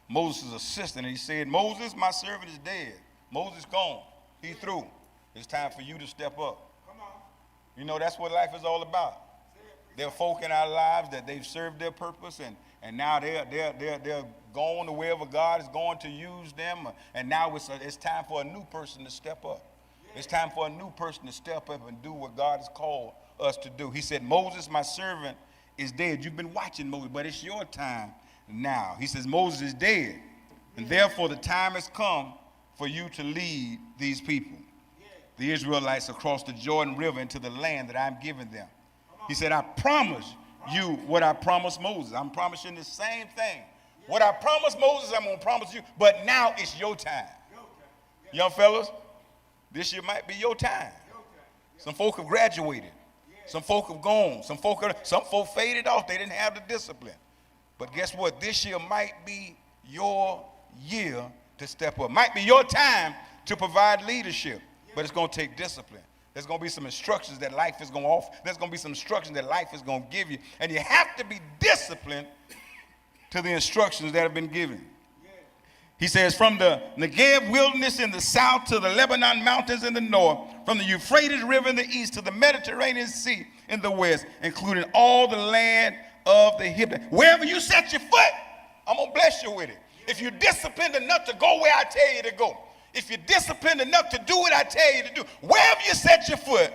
Moses' assistant, and he said, Moses, my servant is dead. Moses gone. He's through. It's time for you to step up. You know, that's what life is all about. There are folk in our lives that they've served their purpose, and now they're going to wherever God is going to use them. And now it's time for a new person to step up. It's time for a new person to step up and do what God has called us to do. He said, Moses, my servant, is dead. You've been watching Moses, but it's your time now. He says, Moses is dead, and therefore the time has come for you to lead these people, the Israelites, across the Jordan River into the land that I'm giving them. He said, I promise you what I promised Moses. I'm promising the same thing. What I promised Moses, I'm going to promise you, but now it's your time. Young fellas, this year might be your time. Some folk have graduated. Some folk have gone. Some folk faded off. They didn't have the discipline. But guess what? This year might be your year to step up. Might be your time to provide leadership. But it's going to take discipline. There's going to be some instructions that life is going to offer. There's going to be some instructions that life is going to give you. And you have to be disciplined to the instructions that have been given. He says, from the Negev wilderness in the south to the Lebanon mountains in the north, from the Euphrates River in the east to the Mediterranean Sea in the west, including all the land of the Hittite. Wherever you set your foot, I'm going to bless you with it. If you're disciplined enough to go where I tell you to go, if you're disciplined enough to do what I tell you to do, wherever you set your foot,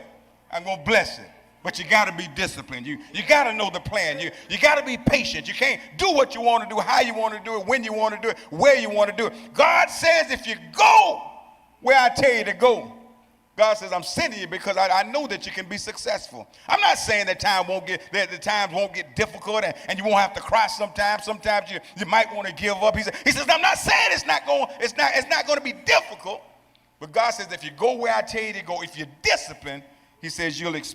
I'm going to bless it. But you got to be disciplined. You got to know the plan. You got to be patient. You can't do what you want to do, how you want to do it, when you want to do it, where you want to do it. God says if you go where I tell you to go, God says I'm sending you because I know that you can be successful. I'm not saying that the times won't get difficult and you won't have to cry sometimes. Sometimes you might want to give up. He says I'm not saying it's not going to be difficult. But God says if you go where I tell you to go, if you're disciplined, he says you'll experience